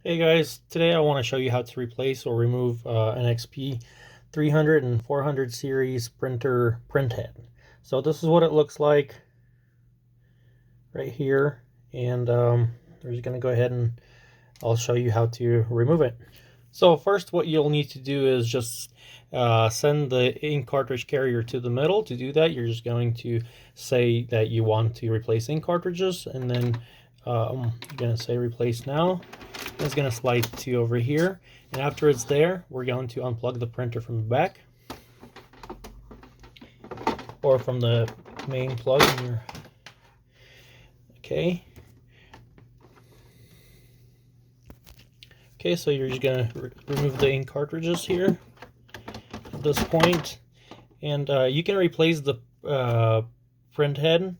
Hey guys, today I want to show you how to replace or remove an XP-300 and 400 series printer printhead. So this is what it looks like right here, and we're just going to go ahead and I'll show you how to remove it. So first what you'll need to do is just send the ink cartridge carrier to the middle. To do that, you're just going to say that you want to replace ink cartridges, and then you're going to say replace now. It's going to slide to over here, and after it's there, we're going to unplug the printer from the back or from the main plug in your... Okay, so you're just going to remove the ink cartridges here at this point, and you can replace the printhead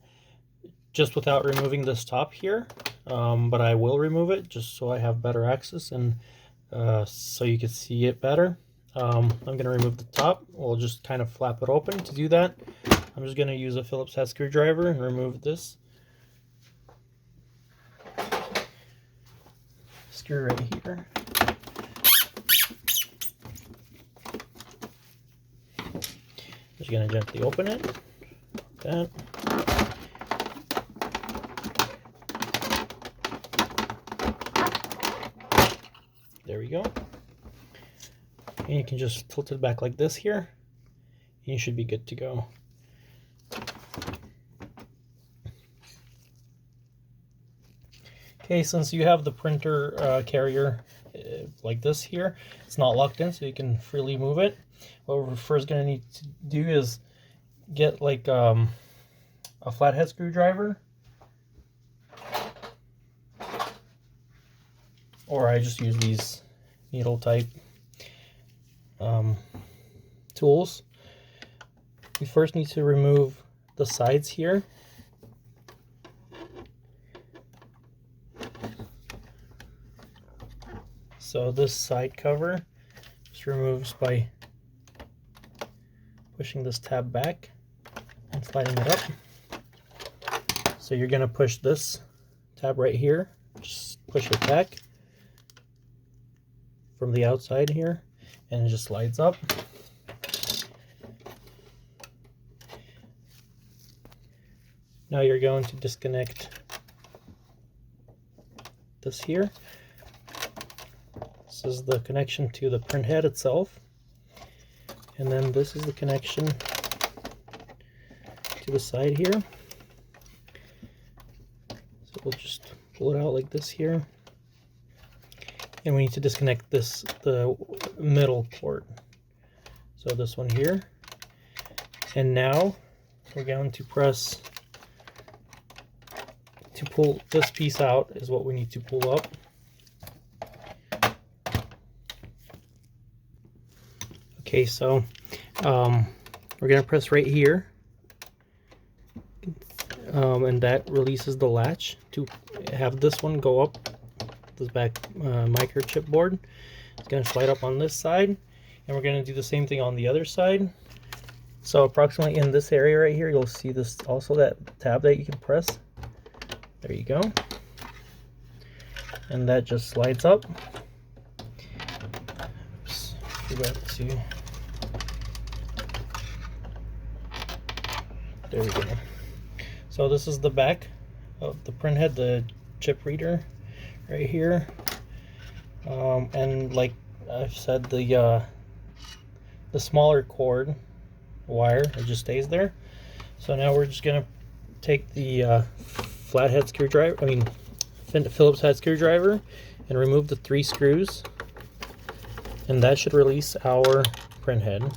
just without removing this top here, but I will remove it just so I have better access and so you can see it better. I'm going to remove the top. We'll just kind of flap it open. To do that, I'm just going to use a Phillips head screwdriver and remove this screw right here. Just going to gently open it like that. There we go. And you can just tilt it back like this here, and you should be good to go. Okay, since you have the printer carrier like this here, it's not locked in, so you can freely move it. What we're first going to need to do is get like a flathead screwdriver, or I just use these needle type tools. We first need to remove the sides here. So this side cover just removes by pushing this tab back and sliding it up. So you're going to push this tab right here, just push it back from the outside here, and it just slides up. Now you're going to disconnect this here. This is the connection to the printhead itself, and then this is the connection to the side here. So we'll just pull it out like this here. And we need to disconnect the middle port. So this one here. And now we're going to press to pull this piece out is what we need to pull up. Okay, so we're going to press right here. And that releases the latch to have this one go up. This back microchip board. It's going to slide up on this side, and we're going to do the same thing on the other side. So approximately in this area right here, you'll see this also, that tab that you can press. There you go, and that just slides up. Oops, forgot to. There we go. So this is the back of the printhead, the chip reader right here, and like I've said, the smaller cord wire, it just stays there. So now we're just gonna take the flathead screwdriver, Phillips head screwdriver, and remove the 3 screws, and that should release our printhead.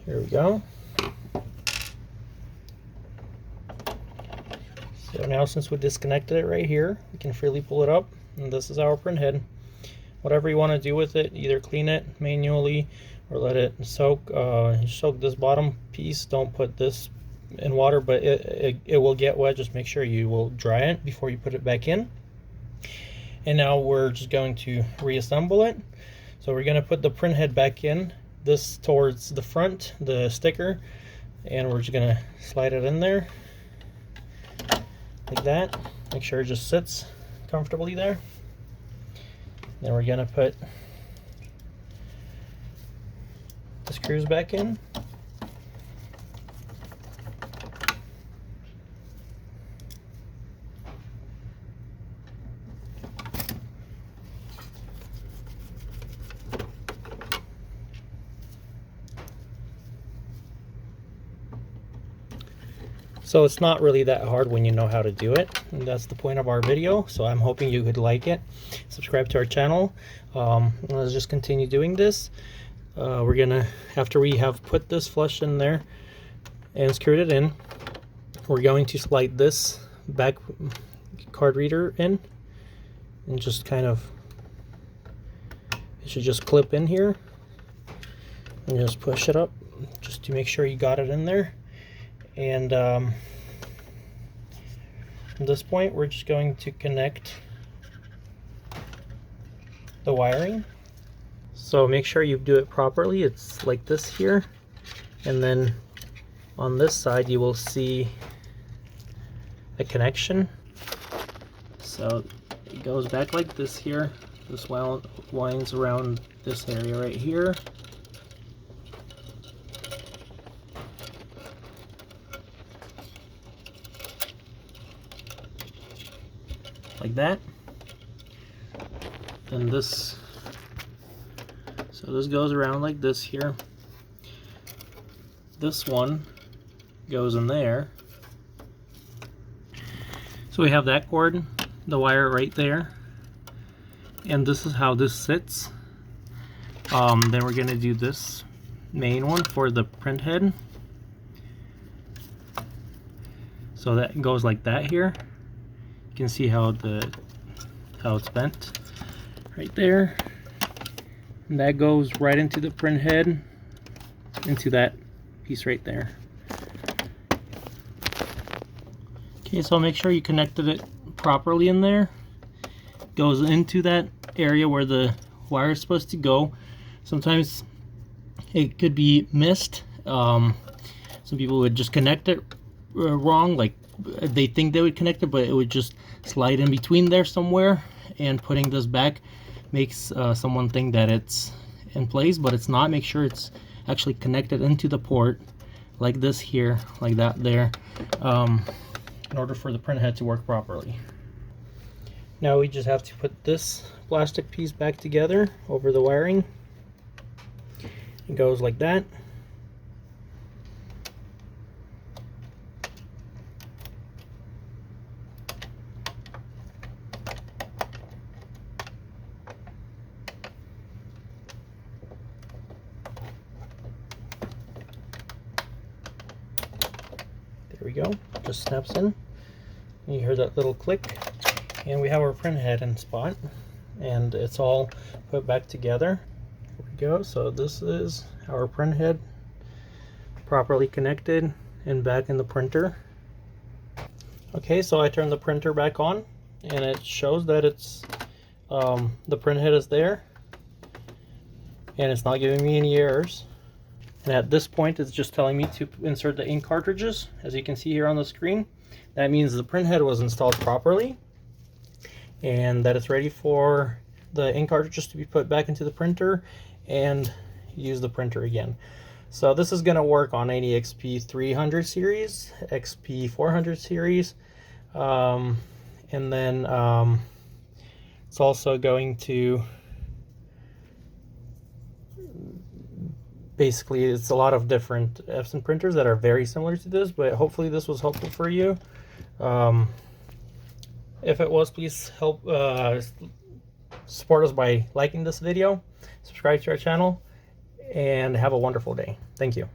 Here we go. So now, since we disconnected it right here, we can freely pull it up, and this is our printhead. Whatever you want to do with it, either clean it manually or let it soak. Soak this bottom piece. Don't put this in water, but it will get wet. Just make sure you will dry it before you put it back in. And now we're just going to reassemble it. So we're going to put the printhead back in, this towards the front, the sticker, and we're just going to slide it in there like that. Make sure it just sits comfortably there. Then we're gonna put the screws back in. So it's not really that hard when you know how to do it, and that's the point of our video. So I'm hoping you could like it, subscribe to our channel. Let's just continue doing this. We're gonna, after we have put this flush in there and screwed it in, we're going to slide this back card reader in, and just kind of, it should just clip in here, and just push it up just to make sure you got it in there. And from this point, we're just going to connect the wiring. So make sure you do it properly. It's like this here, and then on this side you will see a connection. So it goes back like this here. This winds around this area right here. Like that. And this, so this goes around like this here. This one goes in there. So we have that cord, the wire right there, and this is how this sits. Then we're going to do this main one for the printhead. So that goes like that here. You can see how it's bent right there, and that goes right into the printhead, into that piece right there. Okay, so make sure you connected it properly in there. Goes into that area where the wire is supposed to go. Sometimes it could be missed. Some people would just connect it wrong, like they think they would connect it, but it would just slide in between there somewhere, and putting this back makes someone think that it's in place, but it's not. Make sure it's actually connected into the port like this here, like that there, in order for the printhead to work properly. Now we just have to put this plastic piece back together over the wiring. It goes like that. There we go, just snaps in. You hear that little click, and we have our printhead in spot, and it's all put back together. There we go. So this is our printhead properly connected and back in the printer. Okay, so I turned the printer back on, and it shows that it's the printhead is there, and it's not giving me any errors. And at this point, it's just telling me to insert the ink cartridges, as you can see here on the screen. That means the printhead was installed properly, and that it's ready for the ink cartridges to be put back into the printer and use the printer again. So this is going to work on any XP-300 series, XP-400 series, and then it's also going to, basically, it's a lot of different Epson printers that are very similar to this, but hopefully this was helpful for you. If it was, please help support us by liking this video, subscribe to our channel, and have a wonderful day. Thank you.